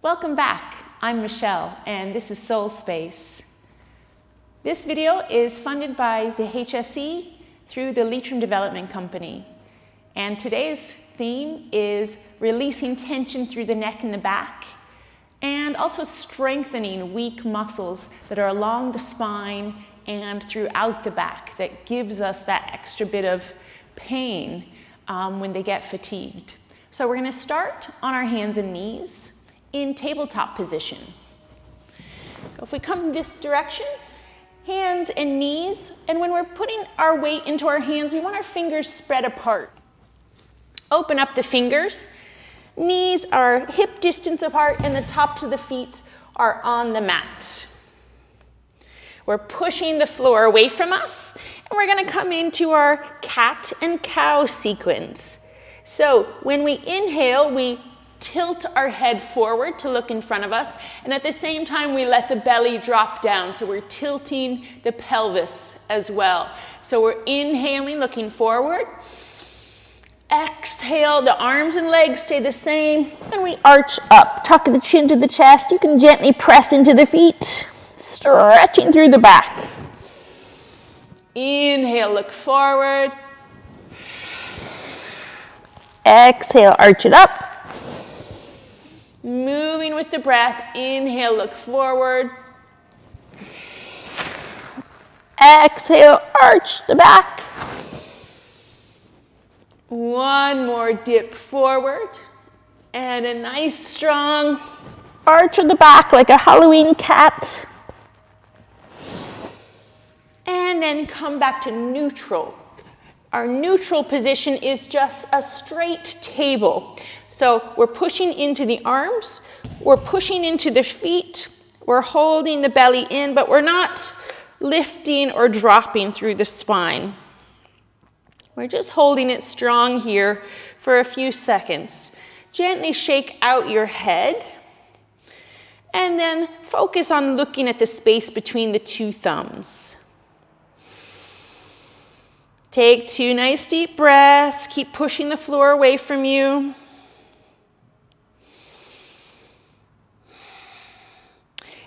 Welcome back. I'm Michelle, and this is Soul Space. This video is funded by the HSE through the Leitrim Development Company. And today's theme is releasing tension through the neck and the back, and also strengthening weak muscles that are along the spine and throughout the back that gives us that extra bit of pain when they get fatigued. So we're going to start on our hands and knees in tabletop position. If we come this direction, hands and knees, and when we're putting our weight into our hands, we want our fingers spread apart. Open up the fingers. Knees are hip distance apart and the tops of the feet are on the mat. We're pushing the floor away from us, and we're going to come into our cat and cow sequence. So when we inhale, we tilt our head forward to look in front of us, and at the same time we let the belly drop down, so we're tilting the pelvis as well. So we're inhaling, looking forward. Exhale, the arms and legs stay the same, and we arch up, tuck the chin to the chest. You can gently press into the feet, stretching through the back. Inhale, look forward. Exhale, arch it up. Moving with the breath. Inhale, look forward. Exhale, arch the back. One more dip forward. And a nice strong arch of the back like a Halloween cat. And then come back to neutral. Our neutral position is just a straight table. So we're pushing into the arms, we're pushing into the feet, we're holding the belly in, but we're not lifting or dropping through the spine. We're just holding it strong here for a few seconds. Gently shake out your head, and then focus on looking at the space between the two thumbs. Take 2 nice deep breaths. Keep pushing the floor away from you.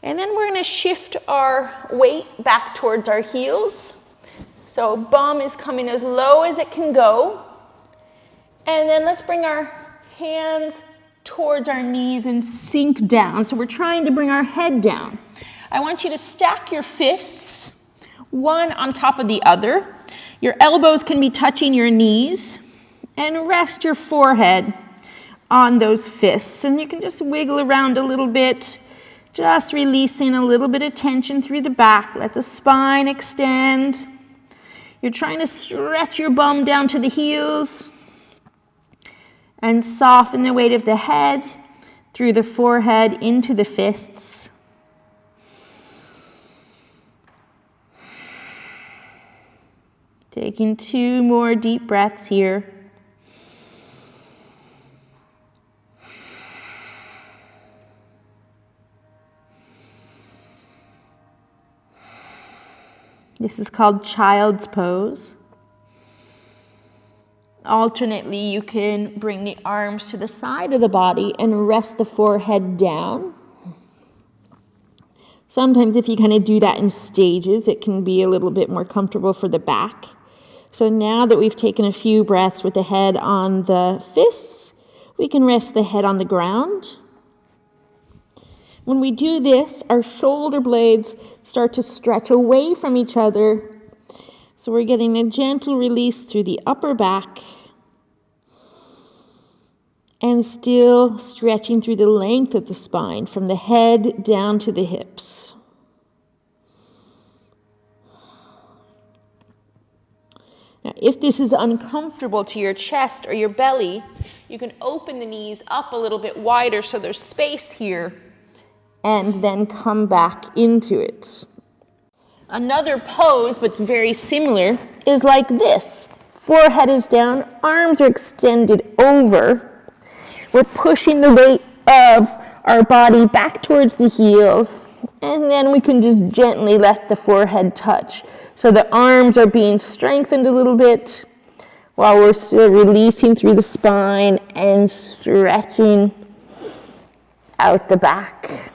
And then we're going to shift our weight back towards our heels. So bum is coming as low as it can go. And then let's bring our hands towards our knees and sink down. So we're trying to bring our head down. I want you to stack your fists, one on top of the other. Your elbows can be touching your knees, and rest your forehead on those fists. And you can just wiggle around a little bit, just releasing a little bit of tension through the back. Let the spine extend. You're trying to stretch your bum down to the heels and soften the weight of the head through the forehead into the fists. Taking 2 more deep breaths here. This is called child's pose. Alternately, you can bring the arms to the side of the body and rest the forehead down. Sometimes if you kind of do that in stages, it can be a little bit more comfortable for the back. So now that we've taken a few breaths with the head on the fists, we can rest the head on the ground. When we do this, our shoulder blades start to stretch away from each other. So we're getting a gentle release through the upper back and still stretching through the length of the spine from the head down to the hips. Now, if this is uncomfortable to your chest or your belly, you can open the knees up a little bit wider so there's space here, and then come back into it. Another pose, but very similar, is like this. Forehead is down, arms are extended over. We're pushing the weight of our body back towards the heels, and then we can just gently let the forehead touch. So the arms are being strengthened a little bit while we're still releasing through the spine and stretching out the back.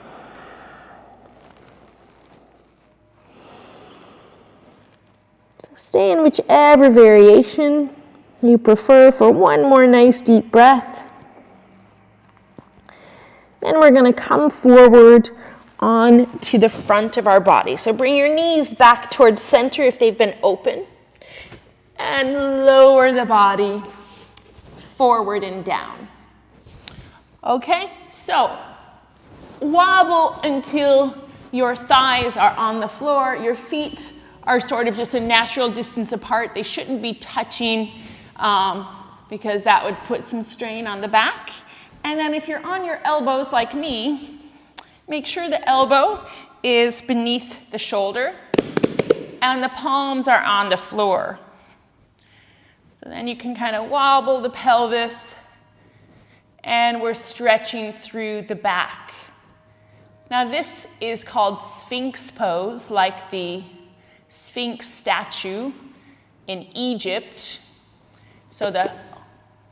So stay in whichever variation you prefer for one more nice deep breath. Then we're going to come forward on to the front of our body. So bring your knees back towards center if they've been open. And lower the body forward and down. Okay, so wobble until your thighs are on the floor. Your feet are sort of just a natural distance apart. They shouldn't be touching because that would put some strain on the back. And then if you're on your elbows like me, make sure the elbow is beneath the shoulder and the palms are on the floor. So then you can kind of wobble the pelvis and we're stretching through the back. Now this is called Sphinx pose, like the Sphinx statue in Egypt. So the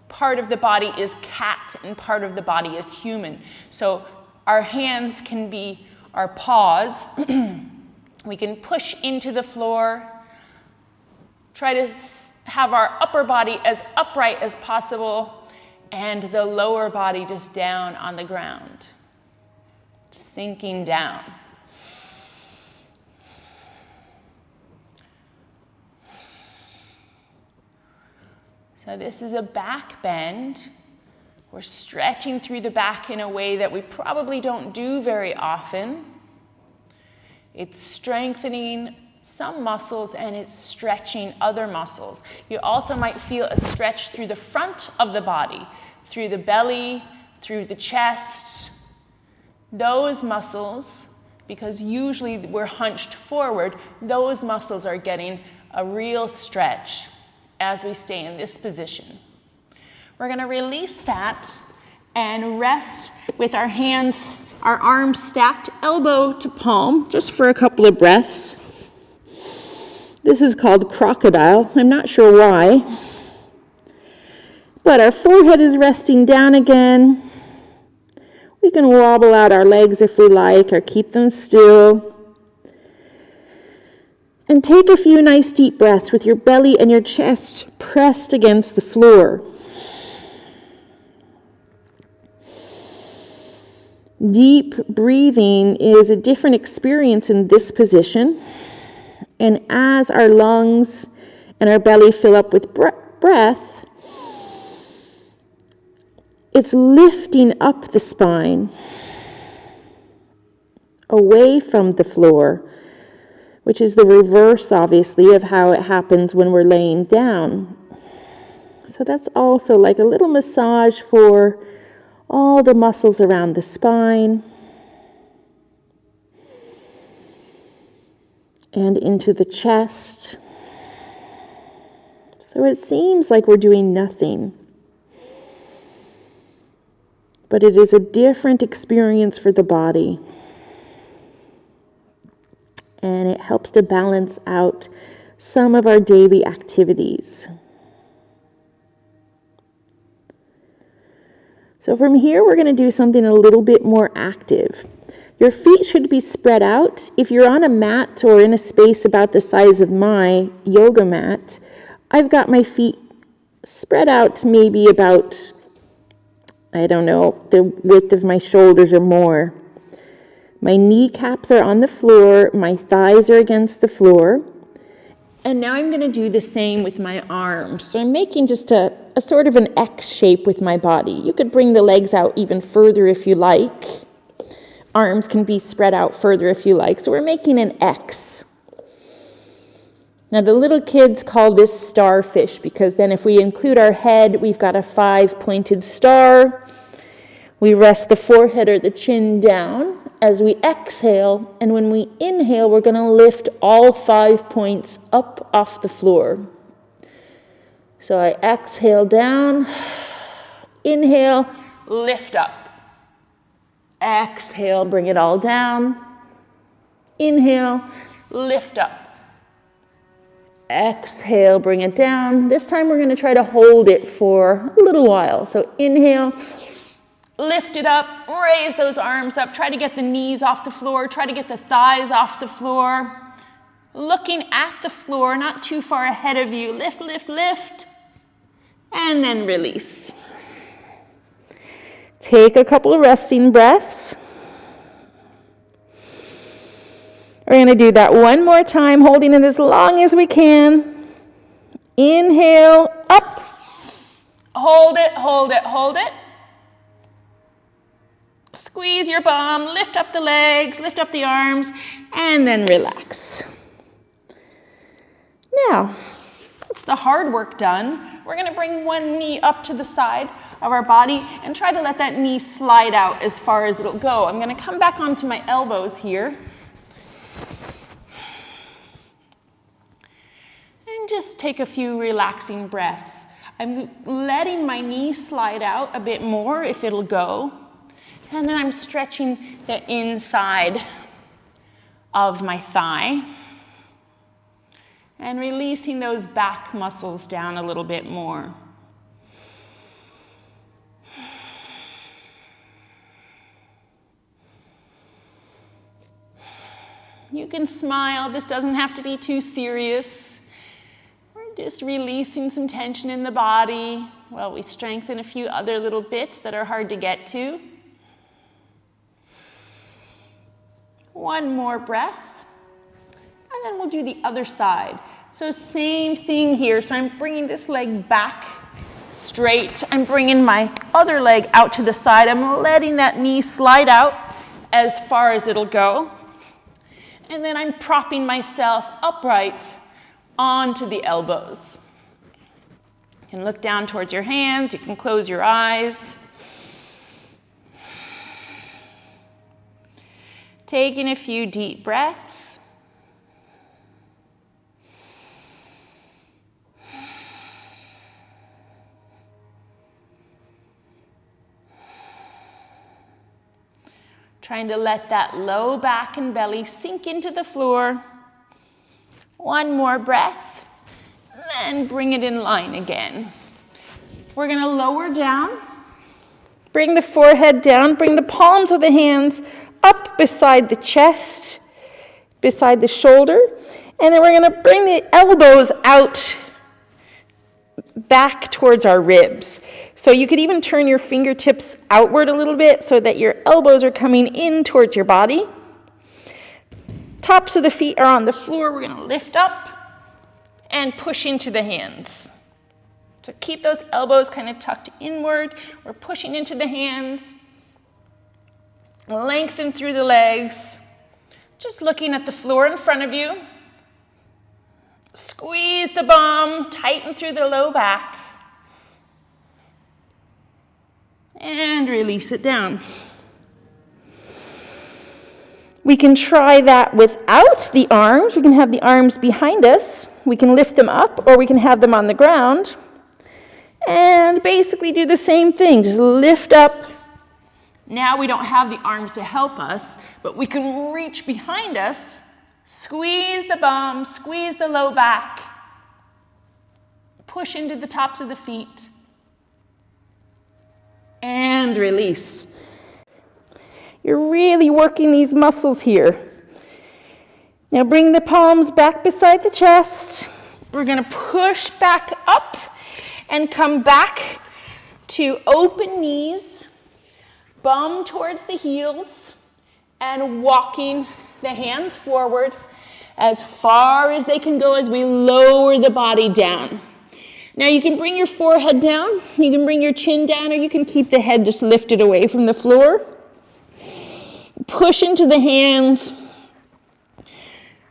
part of the body is cat and part of the body is human. So our hands can be our paws. We can push into the floor. Try to have our upper body as upright as possible and the lower body just down on the ground, sinking down. So this is a back bend. We're stretching through the back in a way that we probably don't do very often. It's strengthening some muscles and it's stretching other muscles. You also might feel a stretch through the front of the body, through the belly, through the chest. Those muscles, because usually we're hunched forward, those muscles are getting a real stretch as we stay in this position. We're going to release that and rest with our hands, our arms stacked elbow to palm, just for a couple of breaths. This is called crocodile. I'm not sure why. But our forehead is resting down again. We can wobble out our legs if we like, or keep them still. And take a few nice deep breaths with your belly and your chest pressed against the floor. Deep breathing is a different experience in this position. And as our lungs and our belly fill up with breath, it's lifting up the spine away from the floor, which is the reverse, obviously, of how it happens when we're laying down. So that's also like a little massage for all the muscles around the spine and into the chest. So it seems like we're doing nothing, but it is a different experience for the body. And it helps to balance out some of our daily activities. So from here, we're going to do something a little bit more active. Your feet should be spread out. If you're on a mat or in a space about the size of my yoga mat, I've got my feet spread out to maybe about, I don't know, the width of my shoulders or more. My kneecaps are on the floor, my thighs are against the floor. And now I'm going to do the same with my arms. So I'm making just a sort of an X shape with my body. You could bring the legs out even further if you like. Arms can be spread out further if you like. So we're making an X. Now the little kids call this starfish because then if we include our head, we've got a 5-pointed star. We rest the forehead or the chin down as we exhale, and when we inhale, we're going to lift all 5 points up off the floor. So I exhale down, inhale, lift up. Exhale, bring it all down. Inhale, lift up. Exhale, bring it down. This time we're going to try to hold it for a little while. So inhale, Lift it up, raise those arms up, try to get the knees off the floor, try to get the thighs off the floor. Looking at the floor, not too far ahead of you. Lift, lift, lift, and then release. Take a couple of resting breaths. We're going to do that one more time, holding it as long as we can. Inhale, up. Hold it, hold it, hold it. Squeeze your bum, lift up the legs, lift up the arms, and then relax. Now, that's the hard work done. We're going to bring one knee up to the side of our body and try to let that knee slide out as far as it'll go. I'm going to come back onto my elbows here. And just take a few relaxing breaths. I'm letting my knee slide out a bit more if it'll go. And then I'm stretching the inside of my thigh and releasing those back muscles down a little bit more. You can smile. This doesn't have to be too serious. We're just releasing some tension in the body while we strengthen a few other little bits that are hard to get to. One more breath, and then we'll do the other side. So same thing here. So I'm bringing this leg back straight. I'm bringing my other leg out to the side. I'm letting that knee slide out as far as it'll go. And then I'm propping myself upright onto the elbows. You can look down towards your hands. You can close your eyes. Taking a few deep breaths. Trying to let that low back and belly sink into the floor. One more breath, and then bring it in line again. We're going to lower down. Bring the forehead down. Bring the palms of the hands up beside the chest, beside the shoulder, and then we're going to bring the elbows out back towards our ribs. So you could even turn your fingertips outward a little bit so that your elbows are coming in towards your body. Tops of the feet are on the floor. We're going to lift up and push into the hands. So keep those elbows kind of tucked inward. We're pushing into the hands. Lengthen through the legs, just looking at the floor in front of you. Squeeze the bum, tighten through the low back, and release it down. We can try that without the arms. We can have the arms behind us. We can lift them up, or we can have them on the ground. And basically do the same thing, just lift up. Now we don't have the arms to help us, but we can reach behind us, squeeze the bum, squeeze the low back, push into the tops of the feet, and release. You're really working these muscles here. Now bring the palms back beside the chest. We're going to push back up and come back to open knees. Bum towards the heels, and walking the hands forward as far as they can go as we lower the body down. Now you can bring your forehead down, you can bring your chin down, or you can keep the head just lifted away from the floor. Push into the hands.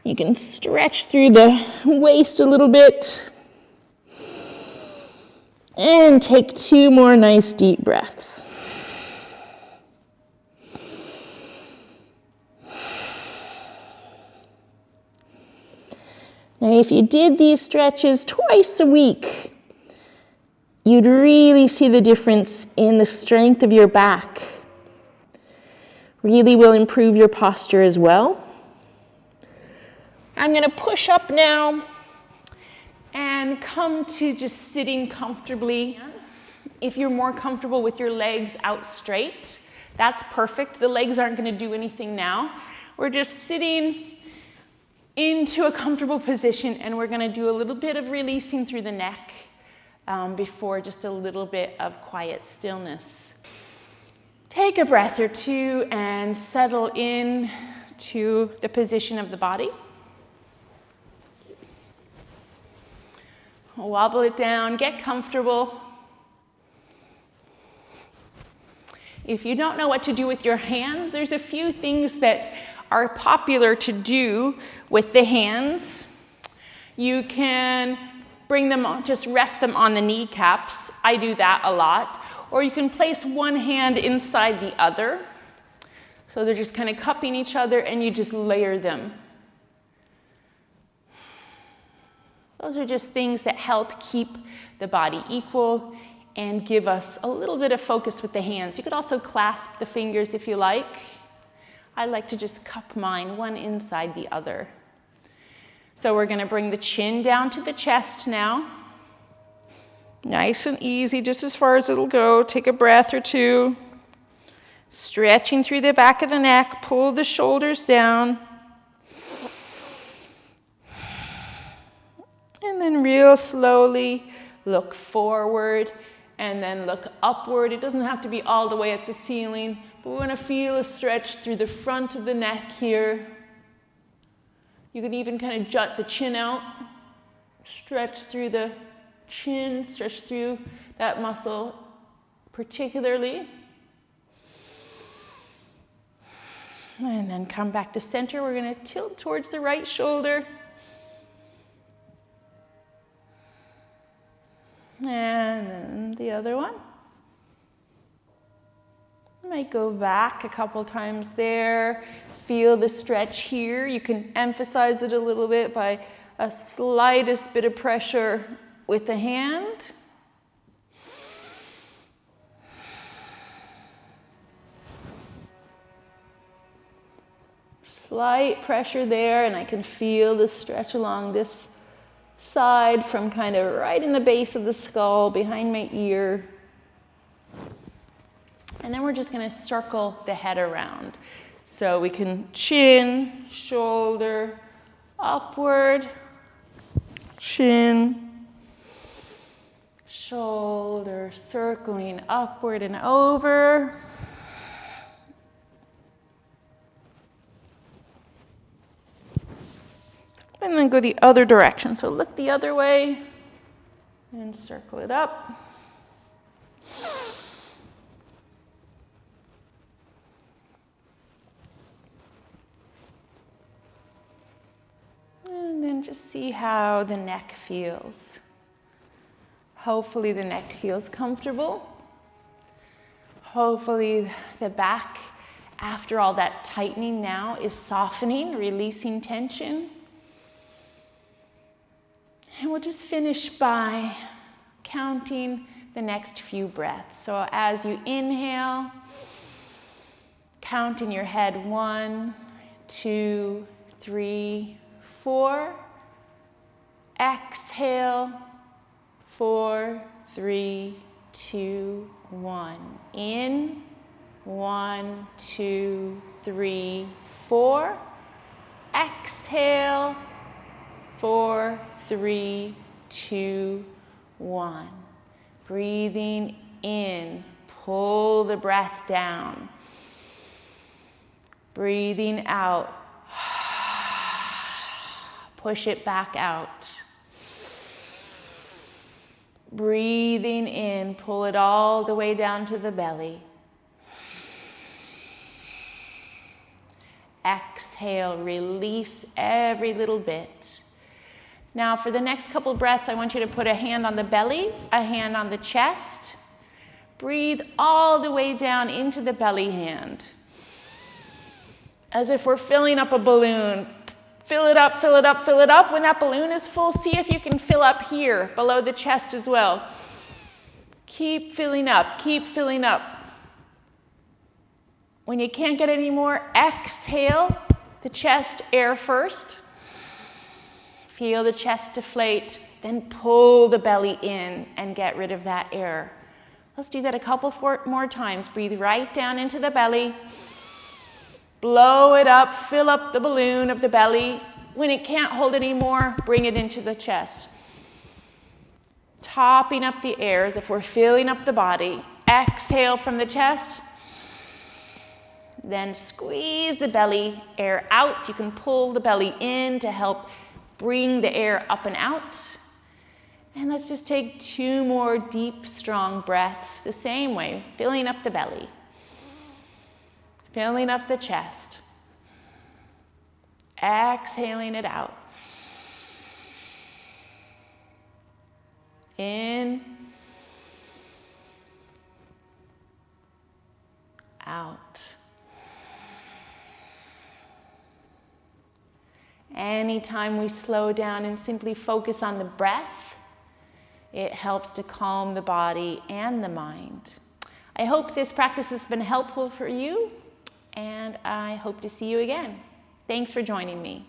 You can stretch through the waist a little bit. And take 2 more nice deep breaths. Now, if you did these stretches twice a week, you'd really see the difference in the strength of your back. Really will improve your posture as well. I'm going to push up now and come to just sitting comfortably. If you're more comfortable with your legs out straight, that's perfect. The legs aren't going to do anything now. We're just sitting into a comfortable position, and we're going to do a little bit of releasing through the neck before just a little bit of quiet stillness. Take a breath or two and settle in to the position of the body. Wobble it down, get comfortable. If you don't know what to do with your hands, there's a few things that are popular to do with the hands. You can bring them on, just rest them on the kneecaps. I do that a lot. Or you can place one hand inside the other. So they're just kind of cupping each other, and you just layer them. Those are just things that help keep the body equal and give us a little bit of focus with the hands. You could also clasp the fingers if you like. I like to just cup mine, one inside the other. So we're going to bring the chin down to the chest now. Nice and easy, just as far as it'll go. Take a breath or two. Stretching through the back of the neck. Pull the shoulders down. And then real slowly look forward and then look upward. It doesn't have to be all the way at the ceiling, but we're going to feel a stretch through the front of the neck here. You can even kind of jut the chin out, stretch through the chin, stretch through that muscle particularly. And then come back to center. We're going to tilt towards the right shoulder. And then the other one. I might go back a couple times there. Feel the stretch here. You can emphasize it a little bit by a slightest bit of pressure with the hand. Slight pressure there, and I can feel the stretch along this side from kind of right in the base of the skull, behind my ear. And then we're just going to circle the head around. So we can chin, shoulder, upward, chin, shoulder, circling upward and over. And then go the other direction. So look the other way and circle it up. And then just see how the neck feels. Hopefully the neck feels comfortable. Hopefully the back, after all that tightening now, is softening, releasing tension. And we'll just finish by counting the next few breaths. So as you inhale, count in your head 1, 2, 3, 4. Exhale, 4, 3, 2, 1. In, 1, 2, 3, 4. Exhale, 4, 3, 2, 1. Breathing in, pull the breath down. Breathing out, push it back out. Breathing in, pull it all the way down to the belly. Exhale, release every little bit. Now for the next couple breaths, I want you to put a hand on the belly, a hand on the chest. Breathe all the way down into the belly hand. As if we're filling up a balloon. Fill it up, fill it up, fill it up. When that balloon is full, see if you can fill up here, below the chest as well. Keep filling up, keep filling up. When you can't get any more, exhale the chest air first. Feel the chest deflate, then pull the belly in and get rid of that air. Let's do that a couple more times. Breathe right down into the belly. Blow it up, fill up the balloon of the belly. When it can't hold anymore, bring it into the chest. Topping up the air as if we're filling up the body. Exhale from the chest. Then squeeze the belly air out. You can pull the belly in to help bring the air up and out. And let's just take 2 more deep, strong breaths the same way, filling up the belly, filling up the chest, exhaling it out. In, out. Anytime we slow down and simply focus on the breath, it helps to calm the body and the mind. I hope this practice has been helpful for you, and I hope to see you again. Thanks for joining me.